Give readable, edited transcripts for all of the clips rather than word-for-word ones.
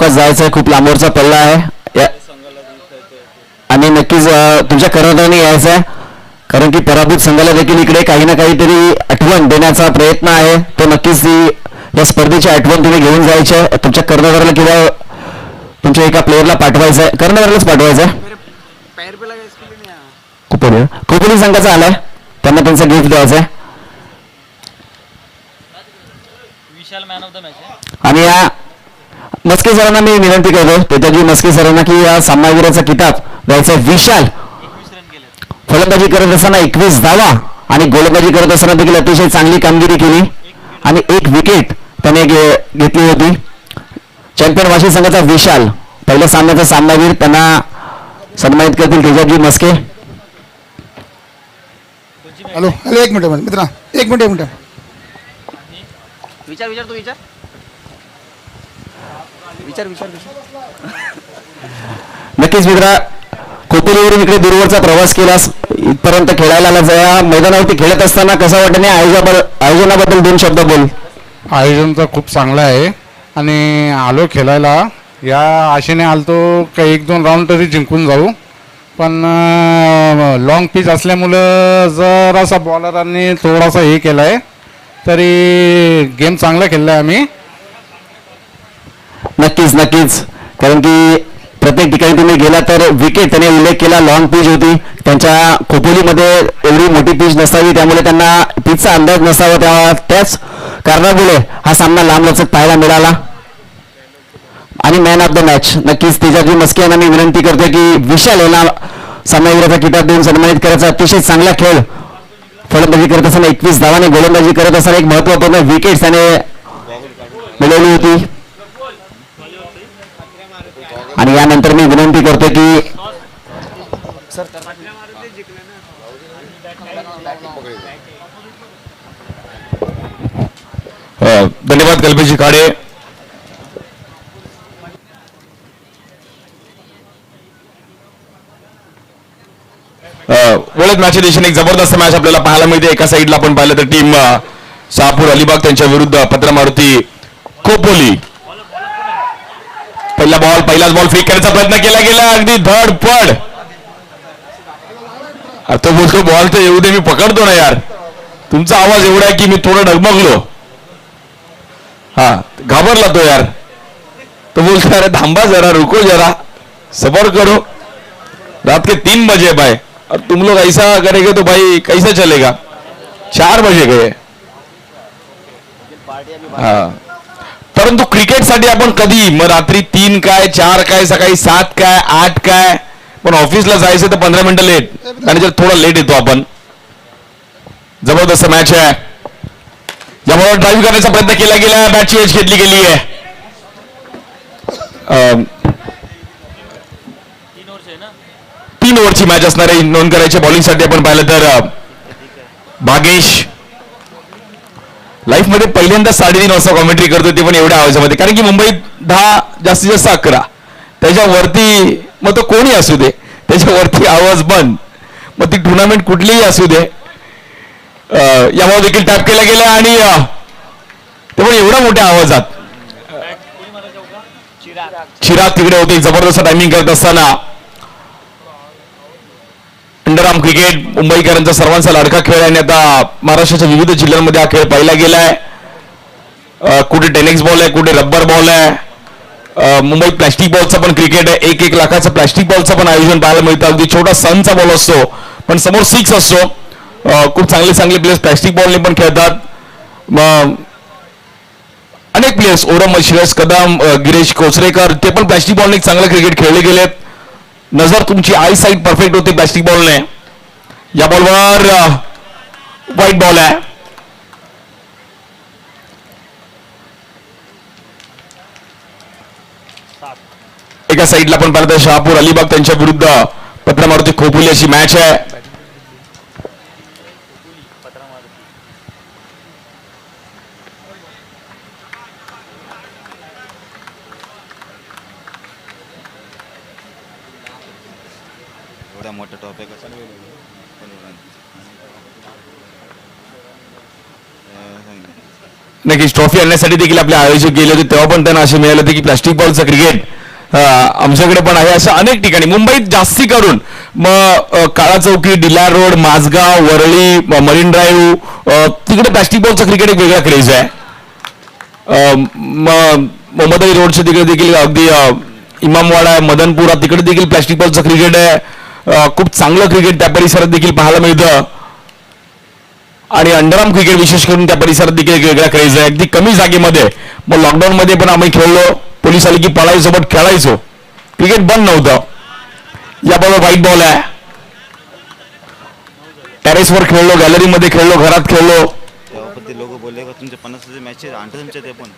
सावकाश जायचं आहे, खूप लांबवरचा पल्ला आहे आणि नक्कीच तुमच्या कर्णधाराने यायचं आहे, कारण की पराभूत संघाला देखील इकडे काही ना काहीतरी आठवण देण्याचा प्रयत्न आहे. तो नक्कीच ती या स्पर्धेची आठवण तुम्ही घेऊन जायची आहे. तुमच्या कर्णधाराला किंवा तुमच्या एका प्लेअरला पाठवायचं आहे, कर्णधारालाच पाठवायचं आहे. खोपोली संघाचा आलाय, त्यांना त्यांचं गिफ्ट द्यायचं आहे. आणि या मस्के सरांना मी विनंती करतो, तेजाजी मस्के सरांना, की या सामनावीराचा किताब द्यायचा. विशाल फलंदाजी करत असताना 21 धावा आणि गोलंदाजी करत असताना देखील अतिशय चांगली कामगिरी केली आणि 1 विकेट त्याने घेतली होती. चॅम्पियन वाशी संघाचा विशाल पहिल्या सामन्याचा सामनावीर, त्यांना सन्मानित करतील तेजाजी मस्के. हॅलो हॅलो, एक मिनिट मित्रा, एक मिनिट विचार तू विचार. नक्कीच मित्रा, खोपोलीवरून इकडे दूरवरचा प्रवास केलास, इथपर्यंत खेळायला आला. या मैदानावरती खेळत असताना कसं वाटतं नाही, आयोजनाबद्दल 2 शब्द बोल. आयोजन तर खूप चांगलं आहे आणि आलो खेळायला, या आशेने आलतो का 1-2 राऊंड तरी जिंकून जाऊ, पण लॉंग पिच असल्यामुळं जरासा बॉलरांनी थोडासा हे केला आहे, तरी गेम चांगला खेळला आहे आम्ही. नक्कीच, कारण की प्रत्येक ठिकाणी तुम्ही गेला तर विकेट त्याने उल्लेख केला, लॉंग पिच होती त्यांच्या खोपोलीमध्ये, एवढी मोठी पिच नसावी, त्यामुळे त्यांना पिचचा अंदाज नसावा, त्याच कारणामुळे हा सामना लांबलचक पाहायला मिळाला. आणि मॅन ऑफ द मॅच नक्कीच तेजाजी मस्के यांना मी विनंती करतो की विशाल यांना सामनावीराचा किताब देऊन सन्मानित करायचा. अतिशय चांगला खेळ, फलंदाजी करत असताना 21 धावाने, गोलंदाजी करत असताना एक महत्त्वपूर्ण विकेट त्याने मिळवली होती. आणि यानंतर मी विनंती करतो की धन्यवाद कल्पेश खाडे. वळत मॅच दिशेने एक जबरदस्त मॅच आपल्याला पाहायला मिळते. एका साईडला आपण पाहिलं तर टीम शहापूर अलिबाग त्यांच्या विरुद्ध पत्र मारुती खोपोली. पहिलाच बॉल फ्लिक करायचा प्रयत्न केला गेला, अगदी धडपड. तो बोलतो बॉल तर येऊ दे, मी पकडतो ना यार. तुमचा आवाज एवढा आहे की मी थोडं डगमगलो. हा, घाबरला तो यार. तो बोलतो अरे थांबा जरा, रुको जरा, सबर करो, रात के 3 बजे भाई, और तुम लोग ऐसा करेंगे तो भाई कैसे चलेगा. 4 बजे गए. हा, परंतु क्रिकेटसाठी आपण कधी मग रात्री 3 काय 4 काय सकाळी 7 काय 8 काय, पण ऑफिसला जायचं तर 15 मिनिटं लेट, आणि जर थोडा लेट येतो आपण. जबरदस्त मॅच आहे, यामुळे ड्राईव्ह करण्याचा प्रयत्न केला गेला, मॅचची एज घेतली गेली आहे. 3 ओव्हरची मॅच असणार आहे. नोंद करायची बॉलिंगसाठी आपण पाहिलं तर भागेश लाईफ मध्ये पहिल्यांदा 3:30 वाजता कॉमेंट्री करतो, ते पण एवढ्या आवाजामध्ये, कारण की मुंबईत 10 जास्तीत जास्त 11, त्याच्यावरती मग तो कोणी असू दे, त्याच्यावरती आवाज बंद, मग ती टुर्नामेंट कुठलीही असू दे. यामुळे देखील टॅप केला गेला आणि ते पण एवढ्या मोठ्या आवाजात. चिराग तिकडे होते, जबरदस्त टायमिंग करत असताना. अंडरआर्म क्रिकेट मुंबईकरांचा सर्वांचा लाडका खेळ आहे आणि आता महाराष्ट्राच्या विविध जिल्ह्यांमध्ये हा खेळ पाहिला गेलाय. कुठे टेनिस बॉल आहे, कुठे रबर बॉल आहे. मुंबईत प्लॅस्टिक बॉलचा पण क्रिकेट आहे. 1-1 लाखाचं प्लॅस्टिक बॉलचं पण आयोजन पाहायला मिळतं. अगदी छोटा सनचा बॉल असतो पण समोर 6 असतो. खूप चांगले प्लेयर्स प्लॅस्टिक बॉलने पण खेळतात. अनेक प्लेयर्स ओरम शिरस कदम, गिरीश कोचरेकर, ते पण प्लॅस्टिक बॉलने चांगलं क्रिकेट खेळले गेलेत. नजर तुमची आई साईड परफेक्ट होते प्लॅस्टिक बॉलने. या बॉलवर व्हाईट बॉल आहे. एका साईडला पण पाहता शहापूर अलिबाग त्यांच्या विरुद्ध पत्र मारुती खोपोली अशी मॅच आहे. मोठा टॉपिक नक्कीच ट्रॉफी आणण्यासाठी देखील आपले आयोजक गेले होते, तेव्हा पण त्यांना असे मिळाले होते की प्लास्टिक बॉलचं क्रिकेट आमच्याकडे पण आहे. असं अनेक ठिकाणी मुंबईत जास्ती करून मग काळा चौकी, डिलार road, Mazgaon, Worli, marine drive तिकडे प्लास्टिक बॉलचं क्रिकेट एक वेगळा क्रेज आहे. मोहम्मदई रोडच्या तिकडे देखील अगदी इमामवाडा, मदनपुरा तिकडे देखील प्लास्टिक बॉलचं क्रिकेट आहे. खूप चांगलं क्रिकेट त्या परिसरात देखील पाहायला मिळतं. आणि अंडरआर्म क्रिकेट विशेष करून त्या परिसरात देखील एक वेगळा क्रेज आहे. अगदी कमी जागेमध्ये मग लॉकडाऊन मध्ये पण आम्ही खेळलो, पोलीस आले की पळायचो पण खेळायचो, क्रिकेट बंद नव्हतं. याबरोबर व्हाईट बॉल आहे, टेरेसवर खेळलो, गॅलरीमध्ये खेळलो, घरात खेळलो. तेव्हा पण ते लोक बोलले का तुमचे 50,000 मॅचेस आणतो तुमच्या ते पण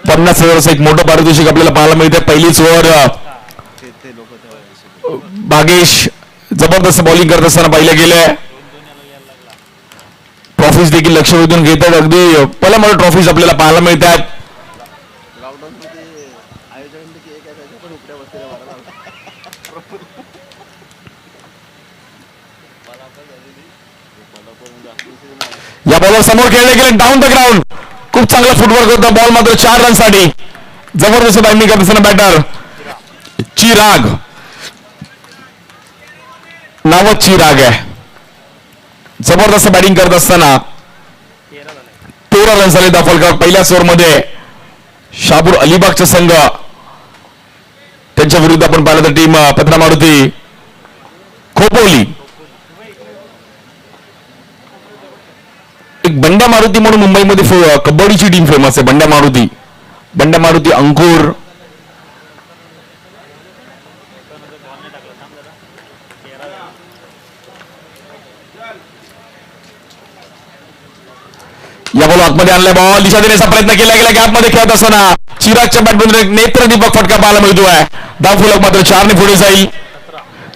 50,000 एक मोठं पारितोषिक आपल्याला पाहायला मिळतं. पहिलीच ओव्हर ते लोक तेव्हा भागेश जबरदस्त बॉलिंग करत असताना पाहिलं गेलंय. ट्रॉफीज देखील लक्ष वेधून घेतात. अगदी पहिल्या मोठ्या ट्रॉफीज आपल्याला पाहायला मिळतात. लॉकडाऊन मध्ये आयोजकांपैकी एक आहे पण उपड्या बसलेला मारायला या बॉलर समोर खेळले गेले डाऊन द ग्राउंड. खूप चांगला फुटवर्क होता. बॉल मात्र 4 रनसाठी जबरदस्त बॅटिंग करत असताना बॅटर चिराग, नावच चिराग आहे, जबरदस्त बॅटिंग करत असताना 13 रन झाले दाफलका. पहिल्याच ओव्हरमध्ये शाहपूर अलिबागचा संघ त्यांच्या विरुद्ध आपण पाहिलं तर टीम पत्रा मारुती खोपोली, एक बंड्या मारुती म्हणून मुंबईमध्ये कबड्डीची टीम फेमस आहे. बंड्या मारुती अंकुर, या बॉल आतमध्ये आणलाय. बॉल दिशा देण्याचा प्रयत्न केला गेला. गॅपमध्ये खेळत असताना चिरागच्या बॅटमधून एक नेत्रदीपक फटका पाहायला मिळतोय. धावफलक मात्र 4 ने पुढे जाईल.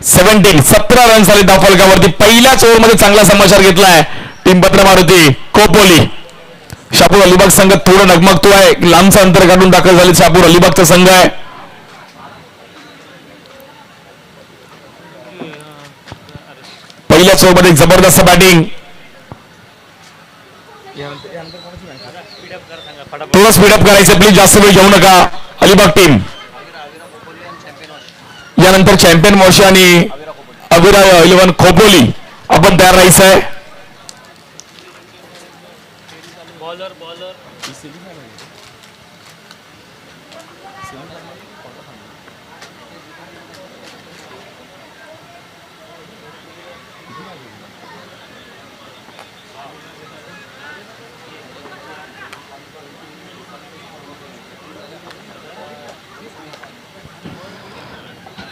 17 रन झाले धावफलकावरती. पहिल्याच ओव्हरमध्ये चांगला समाचार घेतलाय टीम पत्र मारुती खोपोली. शापूर अलिबाग संघ थोडं नगमगतो आहे. लांबचं अंतर काढून दाखल झाले शापूर अलिबागचा संघ आहे. पहिल्याच ओव्हरमध्ये जबरदस्त बॅटिंग. थोडं स्पीडअप करायचं प्लीज, जास्त वेळ घेऊ नका. अलिबाग टीम यानंतर चॅम्पियन मोर्शी आणि अविरा 11 खोपोली आपण तयार राहायचंय.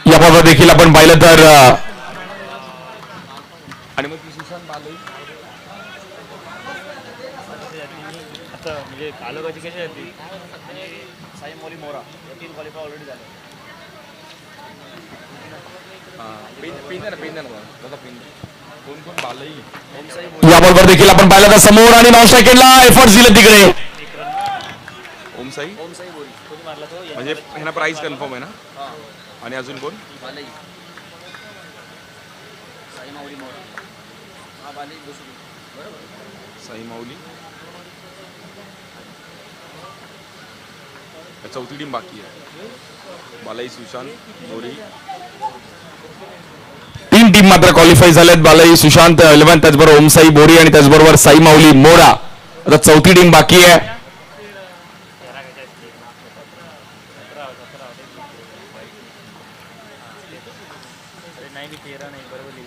याबाबत देखील आपण पाहिलं तर आणि मग म्हणजे कालोगाची कशी आहे ती साई मोरी मोरा 3 क्वालिफाय ऑलरेडी झाले. याबरोबर देखील आपण पाहिलं तर समोर आणि नॉन स्ट्रायकेटला एफर्ट दिले तिकडे. ओमसाई ओमसाई बोरी कोणी मारला तो म्हणजे ह्यांना प्राइस कन्फर्म आहे ना. आणि अजून कोण? बालाई साई माऊली मोरा हा बालाई दुसरी बरोबर साई माऊली. चौथी टीम बाकी आहे. बालाई, सुशांत, मोरी. 3 टीम मात्र क्वालिफाय झाल्यात. बालाई, सुशांत 11, त्याचबरोबर ओमसाई बोरी आणि त्याचबरोबर साई माऊली मोरा. आता चौथी टीम बाकी आहे.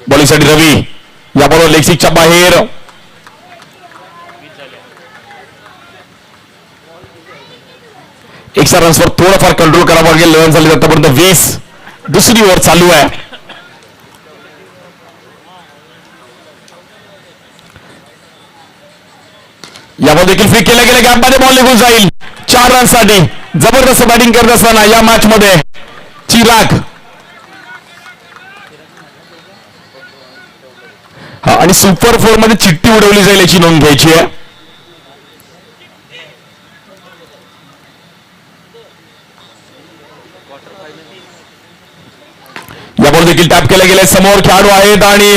बॉलिंगसाठी रवी, याबरोबर लेगसिकच्या बाहेर. एक्स्ट्रा रन्सवर थोडंफार कंट्रोल करावं लागेल. 11 झाले आतापर्यंत 20. दुसरी ओव्हर चालू आहे. यावर देखील फ्री केल्या गेल्या. गॅपमध्ये बॉल निघून जाईल 4 रनसाठी. जबरदस्त बॅटिंग करत असताना या मॅच मध्ये चिराग आणि सुपर 4 मध्ये चिठ्ठी उडवली जाईल याची नोंद घ्यायची आहे. यावर देखील टॅप केले गेले. समोर खेळाडू आहेत आणि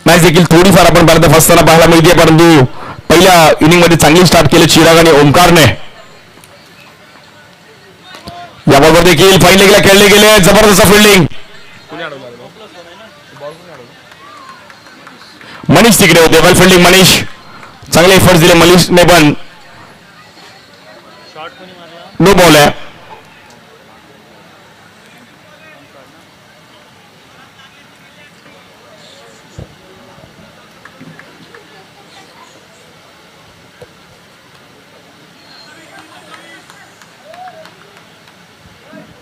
मॅच देखील थोडीफार आपण भारतात फसताना पाहायला मिळते, परंतु पहिल्या इनिंग मध्ये चांगली स्टार्ट केली चिराग आणि ओमकारने. याबरोबर देखील फाईन लेगला खेळले गेले, जबरदस्त फिल्डिंग. मनीष तिकडे होते, वेल फिल्डिंग मनीष, चांगले एफर्ट्स दिले मनीषने पण. शॉर्ट कोणी मारला? नो बॉल आहे.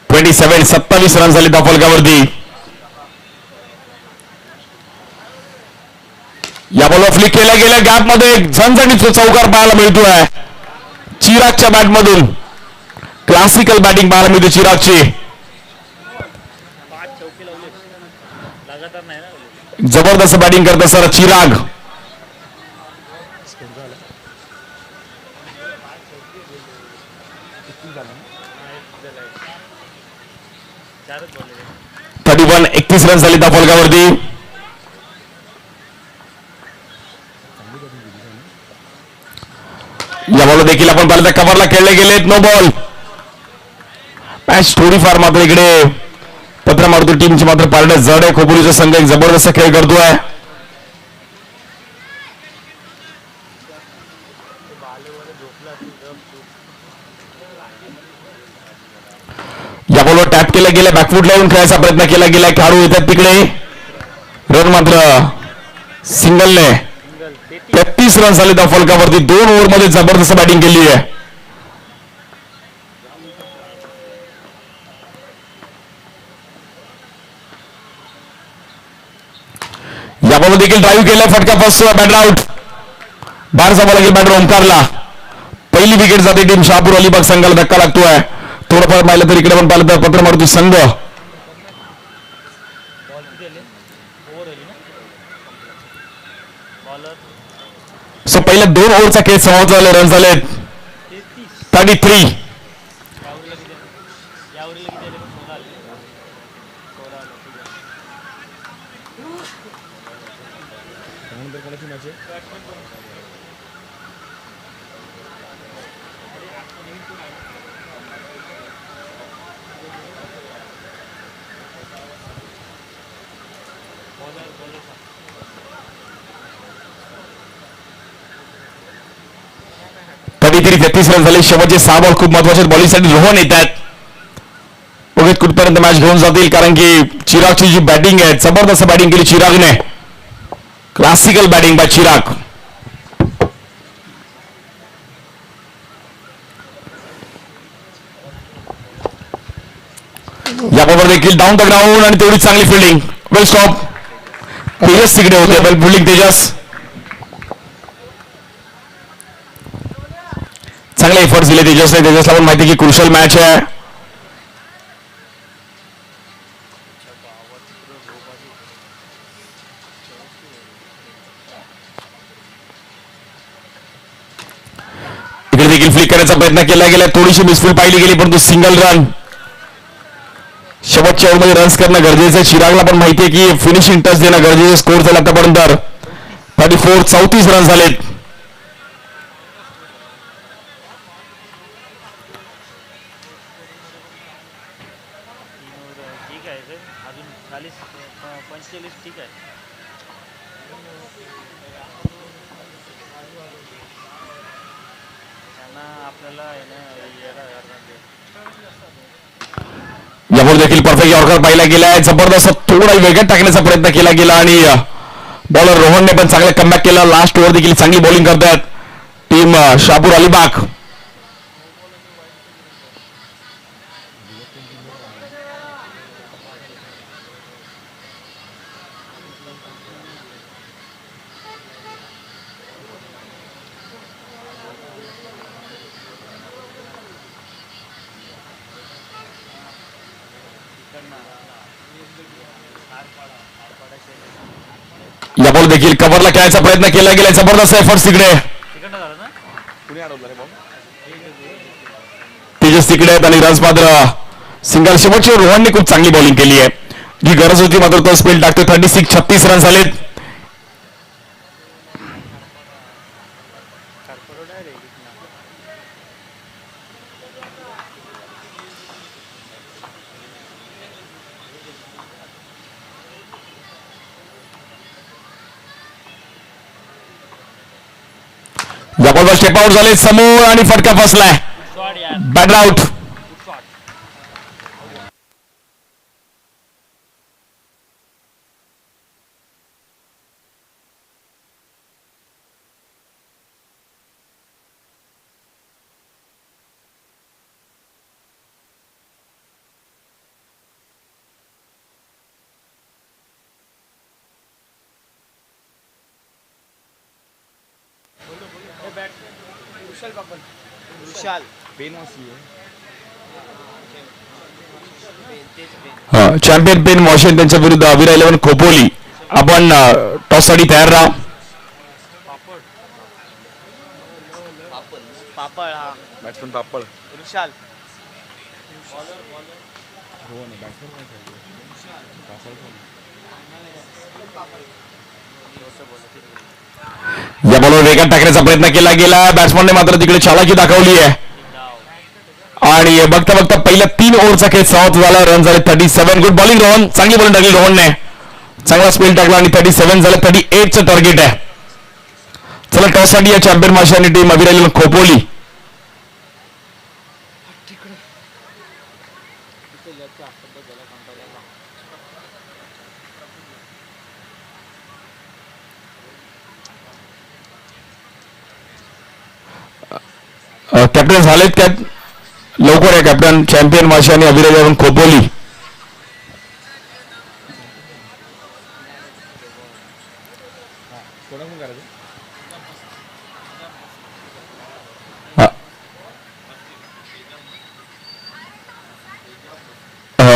.27 27 रन झाले त्या फलकावरती. या बॉलवर फ्लिक केल्या गेल्या गॅप मध्ये झणझणीत चौकार पाहायला मिळतोय चिरागच्या बॅट मधून. क्लासिकल बॅटिंग पाहायला मिळते चिरागची. 5 चौके लावले लगातार नाही ना. जबरदस्त बॅटिंग करत असताना चिराग. चारच बॉल 31 31 रन झाले त्या फलकावरती. या बॉल देखील आपण पाहिलं तर कव्हरला खेळले गेलेत, नो बॉल. मॅच थोडीफार मात्र इकडे पत्र मारुती टीमची मात्र पारड जड आहे. खोपोलीचा संघ एक जबरदस्त खेळ करतोय. या बॉलवर टॅप केला गेला, बॅकफुटला येऊन खेळायचा प्रयत्न केला गेला. खेळाडू येतात तिकडे, रन मात्र सिंगलने. 33 रन झाले त्या फलकावरती. 2 ओव्हरमध्ये जबरदस्त बॅटिंग केली आहे. या बॉल देखील ड्राईव्ह केलं, फटका फसतोय, बॅटर आउट. बाहेरचा बॉल गेला बॅटर ओमकारला. पहिली विकेट जाते टीम शहापूर अलिबाग संघाला, धक्का लागतोय. थोडंफार पाहिलं तर इकडे पण पाहिलं तर पत्र मारुती संघ बॉल किती आले? ओव्हर आली ना बॉलर. सो पहिल्या 2 ओव्हरचा खेळ समाप्त झाले, रन झाले 33. यावरीला किती आले? यावरीला किती आले? 16 आले. 16 आले. तरी 33 रन झाले. शेवटचे 6 बॉल खूप महत्वाचे. बॉलिंगसाठी रोहन येतात. बघत कुठपर्यंत मॅच घेऊन जातील, कारण की चिरागची जी बॅटिंग आहे, जबरदस्त बॅटिंग केली चिरागने. Classical batting by Chirag. याबरोबर देखील डाऊन द ग्राउंड आणि तेवढी चांगली फिल्डिंग. वेल स्टॉप. तेजस तिकडे होते, वेल फिल्डिंग तेजस. चांगले एफर्ट्स दिले तेजसने. तेजसला पण माहिती की क्रुशल मॅच आहे. इकडे देखील फ्लिक करण्याचा प्रयत्न केला गेला, थोडीशी मिसफिल्ड पाहिली गेली, परंतु सिंगल रन. शेवटच्या ओव्हरमध्ये रन्स करणं गरजेचं आहे. चिरागला पण माहिती आहे की फिनिशिंग टच देणं गरजेचं. स्कोर झाला आतापर्यंत 34 रन झालेत. ठीक आहे सर, अजून 40 45 ठीक आहे. त्यांना आपल्याला आहे ना यावर देखील परफेक्ट यॉर्कर पाहिला गेलाय. जबरदस्त थोडा वेगळ्यात टाकण्याचा प्रयत्न केला गेला आणि बॉलर रोहनने पण चांगला कमबॅक केला. लास्ट ओव्हर देखील चांगली बॉलिंग करतात टीम शहापूर अलिबाग. या बॉल देखील कव्हरला खेळायचा प्रयत्न केला गेला. जबरदस्त एफर्ट्स तिकडे. तिकडनं झालं ना. कुणी अडवलं रे बॉल? तेजस तिकडे आहेत आणि रन्स मात्र सिंगल. शेवटची रोहनने खूप चांगली बॉलिंग केली आहे, जी गरज होती, मात्र तो स्पेल टाकतो. 36 रन झालेत. या बॉलवर स्टेप आउट झाले समोर आणि फटका फसलाय. शॉट यार. Bat out. शॉट. विशाल चॅम्पियन पेन मॉशन त्यांच्या विरुद्ध अविरा 11 खोपोली. आपण टॉस साठी तयार राहा. पापड हा बॅट्समन पापड. विशाल या बॉलवर वेगात टाकण्याचा प्रयत्न केला गेला. बॅट्समनने मात्र तिकडे चालाकी दाखवली आहे आणि बघता बघता पहिल्या 3 ओव्हरचा खेळ समाप्त झाला. रन झाले 37. गुड बॉलिंग रोहन, चांगली बॉलिंग टाकली रोहनने, चांगला स्पेल टाकला आणि 37 झालं. 38चं टार्गेट आहे. चला टॉस साठी या champion माशांनी team Avira 11 Khopoli. Captain झालेत त्यात लवकर आहे कॅप्टन. चॅम्पियन माशा आणि अविरा 11 खोपोली.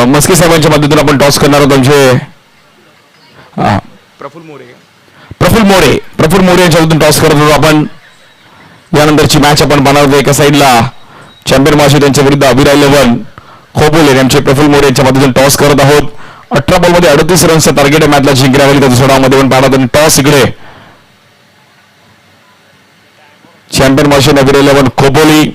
मस्के साहेबांच्या मदतीतून आपण टॉस करणार आहोत. आमचे प्रफुल मोरे. प्रफुल मोरे यांच्या मधून टॉस करत होतो आपण. यानंतरची मॅच आपण बनवतो. एका साईडला चॅम्पियन माशी त्यांच्या विरुद्ध अविरा 11 खोपोली यांचे प्रफुल मोरे यांच्या मदतीतून टॉस करत आहोत. 18 बॉलमध्ये 38 रनचं टार्गेट आहे मॅचला जिंकण्यावाली. त्या दुसऱ्या डावामध्ये पण पाहणार आणि टॉस इकडे चॅम्पियन माशी अविरा 11 खोपोली.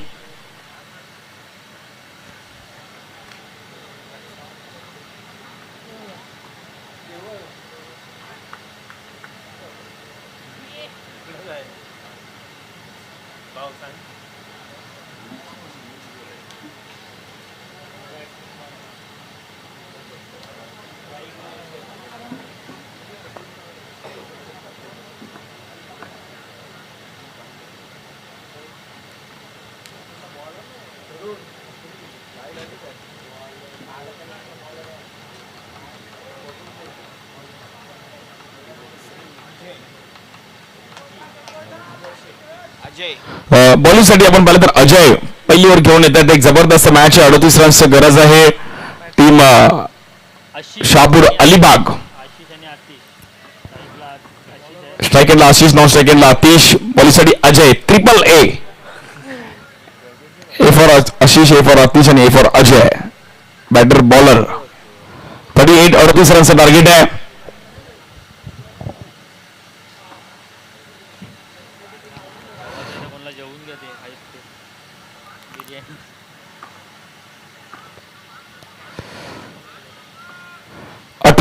बॉलिंगसाठी आपण पाहिलं तर अजय पहिलीवर घेऊन येतात. एक जबरदस्त मॅच आहे. 38 रन्सची गरज आहे. टीम शहापूर अलिबाग. स्ट्राईक एंडला आशिष, नॉन स्ट्राईक एंडला आतिश. बॉलिंगसाठी Ajay. Triple A for Ashish, A for Atish आणि A for Ajay. Batter bowler. 38 रनचं टार्गेट आहे. जेवून घ्या ते बिर्याणी.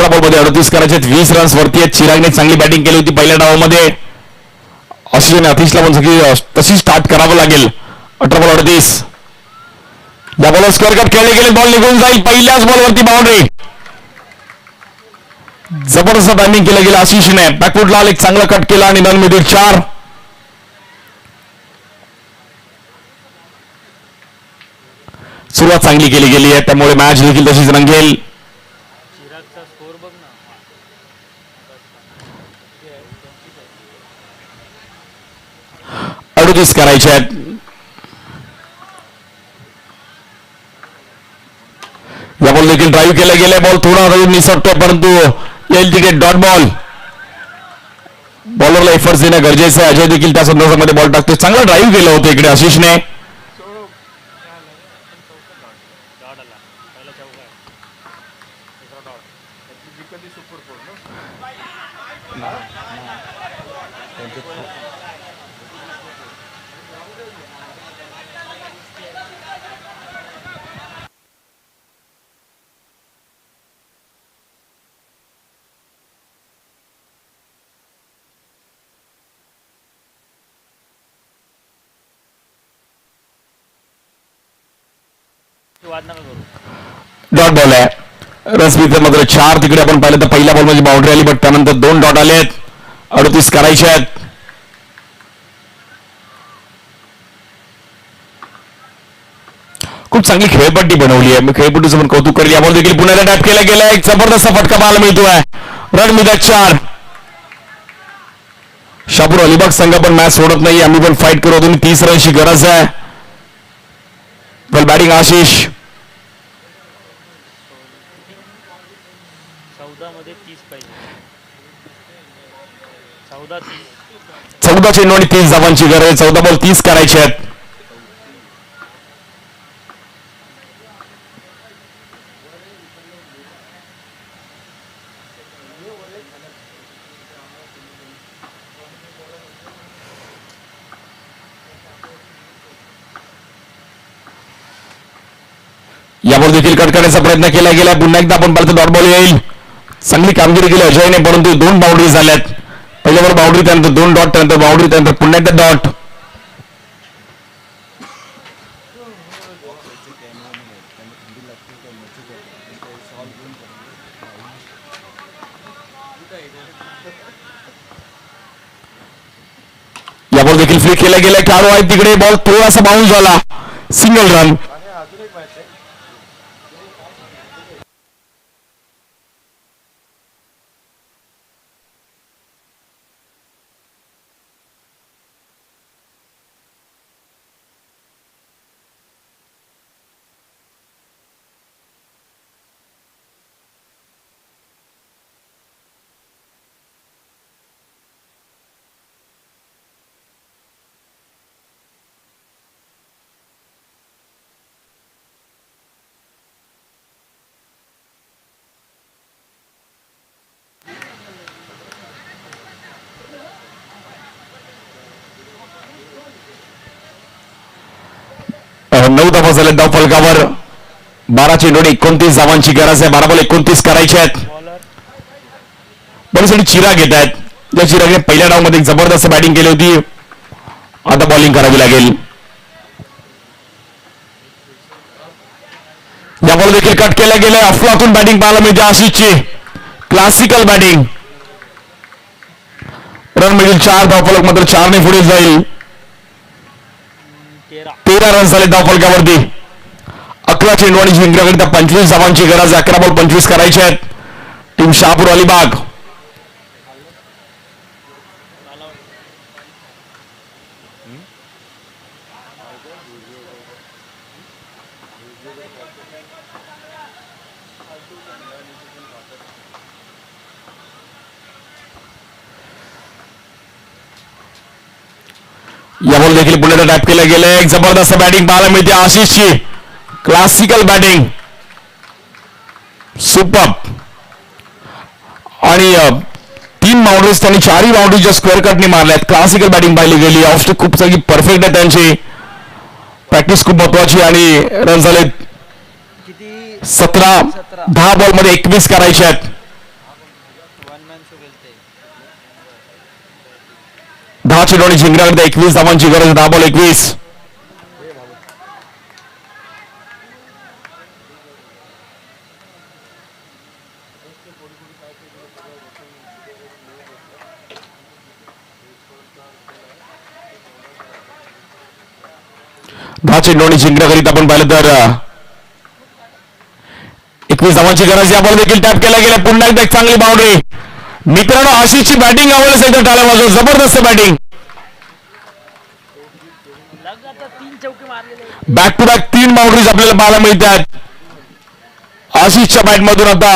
बॉलमध्ये 38 करायचे. 20 रन्स वरती आहेत. चिरागने चांगली बॅटिंग केली होती पहिल्या डावामध्ये. आशिष आणि आतिशला पण सगळी तशी स्टार्ट करावं लागेल. 18 बॉल 38. या बॉलर स्क्वेअर कट खेळले गेले. बॉल निघून जाईल. पहिल्याच बॉलवरती बाउंड्री. जबरदस्त टायमिंग केलं गेलं आशिषने. बॅकफुटला एक चांगला कट केला आणि रन मिळतील 4. सुरुवात चांगली केली गेली आहे, त्यामुळे मॅच देखील तशीच रंगेल. चिरागचा स्कोर बघ ना. 38 करायचे आहेत. या बॉल देखील ड्राईव्ह केले गेले. बॉल थोडा निसटतोय, परंतु येईल तिथे डॉट बॉल. बॉलरला एफर्ट्स देणं गरजेचं आहे. अजय देखील त्या संदर्भामध्ये बॉल टाकतोय. चांगला ड्राईव्ह केलं होतं इकडे आशिषने. डॉट आला. पहिला चौका. वाद नका करू. डॉट बॉल आहे. रसमीचं मात्र 4 तिकडे आपण पाहिलं तर पहिल्या बॉल मध्ये बाउंड्री आली, पण त्यानंतर 2 डॉट आलेत. 38 करायचे आहेत. खूप चांगली खेळपट्टी बनवली आहे. मी खेळपट्टीचं पण कौतुक करेल. यावर देखील पुन्हा टॅप केला गेला. एक जबरदस्त फटका पाहायला मिळतोय. रन मिळतात 4. शापूर अलिबाग संघ पण मॅच सोडत नाही. आम्ही पण फाईट करू. तुम्ही 30 रनची गरज आहे. वेल बॅटिंग आशिष. 14 मध्ये 30 पाहिजे. 14-30. 14 चेंडू आणि 30 धावांची गरज आहे. 14 बॉल 30 करायचे आहेत. यावर देखील कट करण्याचा प्रयत्न केला गेला. पुन्हा एकदा आपण पाहतो डॉट बॉल येईल. चांगली कामगिरी केली अजयने, परंतु 2 बाउंड्री झाल्यात. पहिल्यावर बाउंड्री, त्यानंतर 2 डॉट, त्यानंतर बाउंड्री, त्यानंतर पुन्हा एकदा डॉट. यावर देखील फ्लिक केला गेला. खेळाडू आहे तिकडे. बॉल थोडासा बाउन्स झाला. Single run. नऊ धावा झाल्या धाव फलकावर. 12 चेंडू 29 धावांची गरज आहे. 12 बॉल 29 करायचे आहेत. बॉलिंगसाठी चिरा घेत आहेत. त्या चिराने पहिल्या डावमध्ये एक जबरदस्त बॅटिंग केली होती. आता बॉलिंग करावी लागेल. या बॉल देखील कट केला गेलाय. अफलातून बॅटिंग पाहायला मिळते आशिषची. Classical batting. रन मिळेल 4. धावफलक मात्र 4 ने पुढे जाईल. 13 रन झाले धावफलकावरती. 11 चेंडू आणि जिंकण्याकरिता 25 धावांची गरज आहे. 11 बॉल 25 करायचे आहेत. टीम शहापूर अलिबाग. या बॉल देखील पुढे टॅप केलं गेलं. एक जबरदस्त बॅटिंग पाहायला मिळते आशिषची. Classical batting. सुपर. आणि 3 बाउंड्रीज त्यांनी 4ही बाउंड्रीच्या स्क्वेअर कटने मारल्यात. क्लासिकल बॅटिंग पाहिली गेली. ऑफ स्टिक खूप चांगली परफेक्ट आहे त्यांची. प्रॅक्टिस खूप महत्वाची. आणि रन झाले 17. 10 बॉल मध्ये 21 करायचे आहेत. 10 चेंडू आणि जिंकण्याकरिता 21 धावांची गरज. 10 बॉल 21. चेंडू आणि जिंकण्याकरिता आपण पाहिलं तर 21 धावांची गरज. या बॉल देखील टॅप केला गेला. पुन्हा एकदा एक चांगली बाउंड्री. मित्रांनो आशिषची बॅटिंग आवडली असेल तर टाळ्या वाजवा. जबरदस्त batting. Back to back 3 boundaries आपल्याला पाहायला मिळतात. आशिषच्या बॅट मधून आता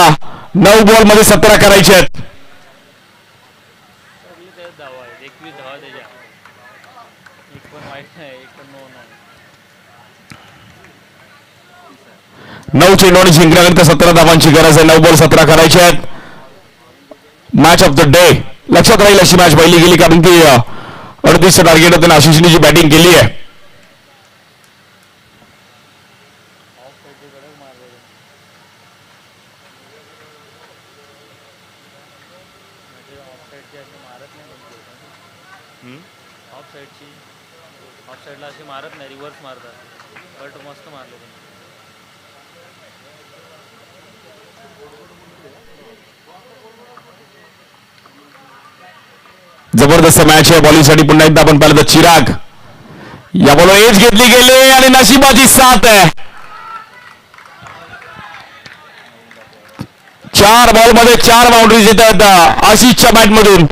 9 बॉल मध्ये 17 करायचे आहेत. 9 चेंडू आणि जिंकण्याकरिता 17 धावांची गरज आहे. 9 बॉल 17 करायचे आहेत. मॅच ऑफ द डे लक्षात राहील अशी मॅच पाहिली गेली, कारण की 38चं टार्गेट होतं आशिषने जी बॅटिंग केली आहे. ऑफ साईडला अशी मारत नाही, रिव्हर्स मारतात. बट मस्त मारले त्यांनी. जबरदस्त मॅच आहे. बॉलिंगसाठी पुन्हा एकदा आपण पाहिलं तर चिराग या बॉलवर एज घेतली गेली आणि नशिबाची साथ आहे. 4 बॉलमध्ये 4 बाउंड्रीज येत आहेत आशिषच्या बॅटमधून.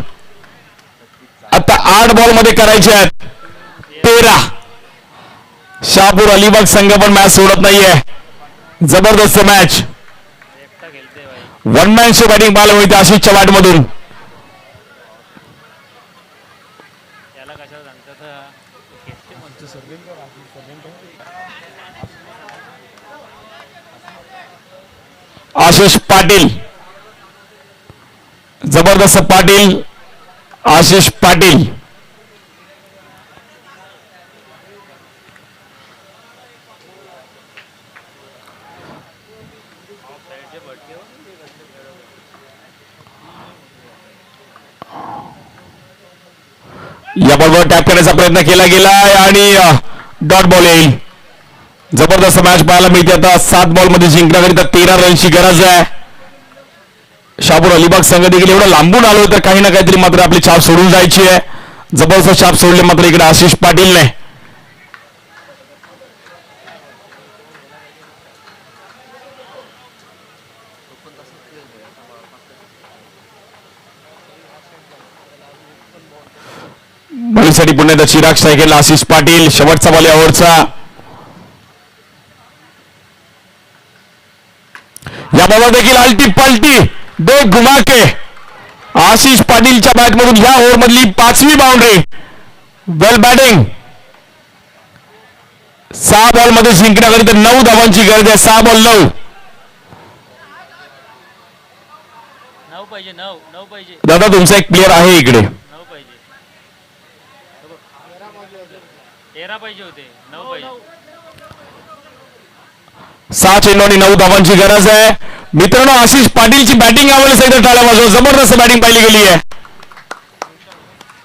आता 8 बॉलमध्ये करायचे आहेत 13. शहापूर अलिबाग संघ पण मॅच सोडत नाहीये. जबरदस्त मॅच. एकटा खेळते भाई. वन मॅन शो बॅटिंग पाहायला मिळते आशिषच्या बॅटमधून. त्याला कशाला सांगतात खेळते म्हणतो. आशिष पाटील, जबरदस्त पाटील, आशिष पाटील. या बॉलवर टॅप करण्याचा प्रयत्न केला गेलाय आणि डॉट बॉल येईल. जबरदस्त मॅच पाहायला मिळते. आता 7 बॉलमध्ये जिंकण्याकरिता 13 रनची गरज आहे. शहापूर अलिबाग संघ देखील एवढं लांबून आलो तर काही ना काहीतरी मात्र आपली छाप सोडून जायची आहे. जबरदस्त छाप सोडले मात्र इकडे आशिष पाटीलने. बॉलिंगसाठी पुन्हा एकदा चिराग स्ट्राईक आशिष पाटील. शेवटचा बॉल यावरचा. या बॉलवर देखील आलटी पलटी दो घुमाके आशिष पाटीलच्या बॅटमधून या ओव्हरमधली 5वी बाउंड्री. वेल बॅटिंग. 6 बॉलमध्ये जिंकण्याकरिता 9 धावांची गरज आहे. 6 बॉल 9. 9 पाहिजे. 9 पाहिजे. दादा तुमचा एक प्लेअर आहे इकडे. 9 पाहिजे. 13 पाहिजे होते. 9 पाहिजे. 6 चेंडू आणि 9 धावांची गरज आहे. मित्रांनो आशिष पाटीलची बॅटिंग आवडली सहित टाळ्या वाजवा. जबरदस्त बॅटिंग पाहिली गेली आहे.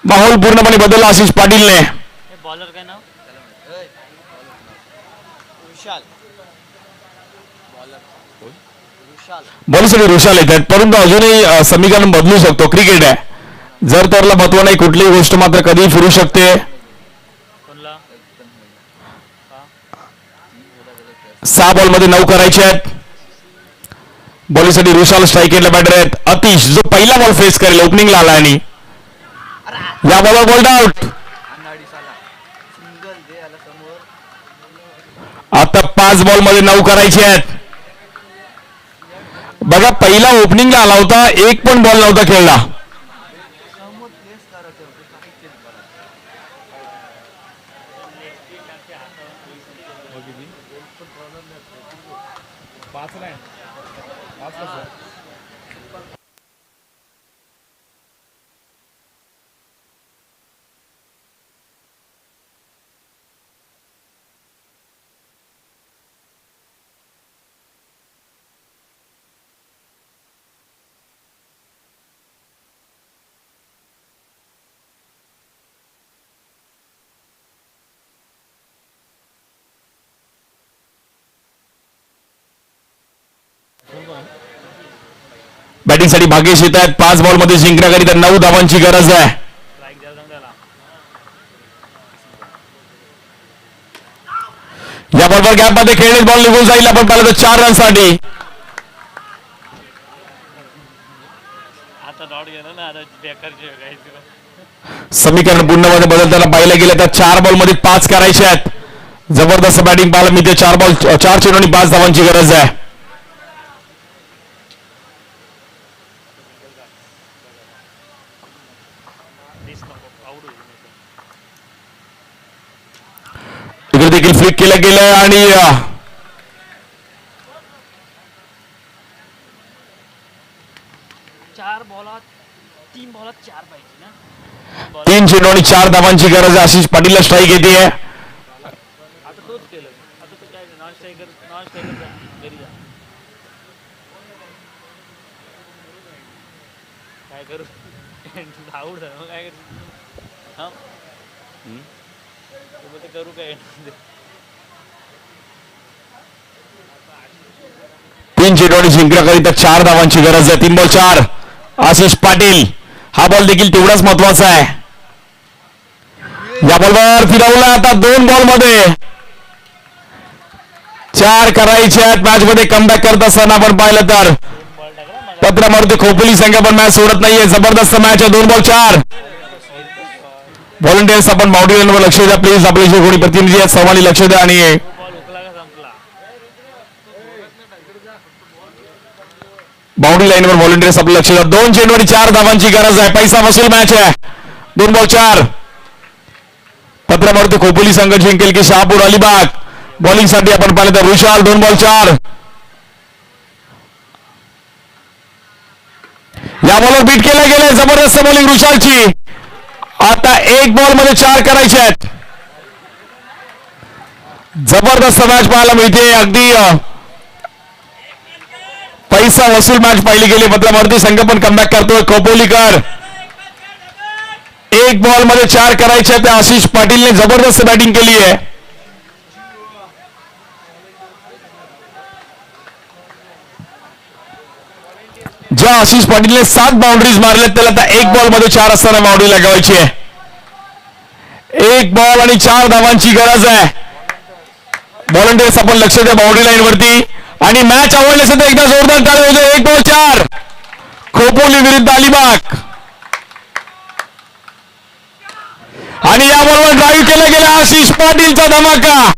माहोल पूर्णपणे बदलला आशिष पाटीलने. बॉलर काय नाव? विशाल. बॉलिंगसाठी रुशाल येत आहेत, परंतु अजूनही समीकरण बदलू शकतो. क्रिकेट आहे. जर त्याला महत्व नाही कुठलीही गोष्ट मात्र कधीही फिरू शकते. कोणला? 6 बॉलमध्ये 9 करायचे आहेत. बॉलिंगसाठी रुशाल स्ट्राईक एंडला बॅटर आहेत. अतिश जो पहिला बॉल फेस करेल ओपनिंगला आला आणि या बॉलवर बोल्ड आउट. आता 5 बॉलमध्ये 9 करायचे आहेत. बघा पहिला ओपनिंगला आला होता, एक पण बॉल नव्हता खेळला. बॅटिंगसाठी भाग्येश येत आहेत. 5 बॉलमध्ये जिंकण्याकरिता 9 धावांची गरज आहे. स्ट्राईक द्यायला सांग त्याला. या बॉलवर गॅपमध्ये खेळणे बॉल निघून जाईल. आपण पाहिलं तर 4 रनसाठी. आता डॉट गेला ना. आता बेकारची काय. समीकरण पूर्णपणे बदलताना पाहिलं गेलं तर 4 बॉलमध्ये 5 करायचे आहेत. जबरदस्त बॅटिंग पाहायला मिळते. 4 चेंडू आणि 5 धावांची गरज आहे. इकडे देखील फ्लिक केलं गेलं आणि 4 बॉलात 3 बॉलात 4 पाहिजे ना. 3 चेंडू आणि 4 धावांची गरज आहे. आशिष पाटीलला स्ट्राईक येते. आता तोच केलं. आता तो काय नॉन स्ट्रायकर घरी जा. काय करू धावड झालं मग काय करू. हा ते करू काय. 3 चेंडू आणि जिंकण्याकरिता 4 धावांची गरज आहे. 3 बॉल 4. आशिष पाटील हा बॉल देखील तेवढाच महत्वाचा आहे. या बॉलवर फिरवला आता 2 बॉल मध्ये 4 करायचे आहेत. मॅच मध्ये कमबॅक करत असताना आपण पाहिलं तर पत्र मारुती खोपोली संघ पण मॅच सोडत नाहीये. जबरदस्त मॅच आहे. 2 बॉल 4. व्हॉलंटियर्स आपण बाउंड्री लाईनवर लक्ष द्या प्लीज. आपले जे कोणी प्रतिनिधी आहेत सर्वांनी लक्ष द्या. आणि बॉल उकला का संपला. बाउंड्री लाईनवर व्हॉलंटियर्स आपलं लक्ष द्या. 2 चेंडू आणि 4 धावांची गरज आहे. पैसा वसूल मॅच आहे. 2 बॉल 4. पत्र मारुती खोपोली संघ जिंकेल की शहापूर अलिबाग. बॉलिंग साठी आपण पाहिलं तर रुशाल. 2 बॉल 4. या बॉलवर बीट केलं गेलंय. जबरदस्त बॉलिंग रुशालची. आता 1 बॉल मध्ये 4 करायचे आहेत. जबरदस्त मॅच पाहायला मिळते. अगदी पैसा वसूल मॅच पाहिली गेली. पत्र मारुती संघ पण कमबॅक करतोय. खोपोलीकर 1 बॉल मध्ये 4 करायचे आहेत. आशिष पाटीलने जबरदस्त बॅटिंग केली आहे. ज्या आशिष पाटीलने 7 बाउंड्रीज मारल्यात त्याला आता 1 बॉल मध्ये 4 असताना बाउंड्री लगावायची आहे. 1 बॉल आणि 4 धावांची गरज आहे. व्हॉलंटियर्स आपण लक्ष द्या बाउंड्री लाईन वरती. आणि मॅच आवडली असेल तर एकदा जोरदार टाळी होते. 1 बॉल 4 खोपोली विरुद्ध अलिबाग. आणि या बॉलवर ड्राईव्ह केला गेला. आशिष पाटीलचा धमाका.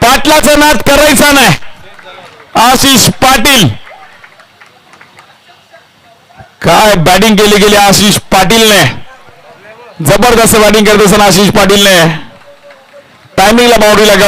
पाटलाचा नाद करायचा नाही. आशिष पाटील काय बॅटिंग केली गेली आशिष पाटीलने. जबरदस्त बॅटिंग करत असताना आशिष पाटीलने टायमिंगला बाउंड्री लगावली.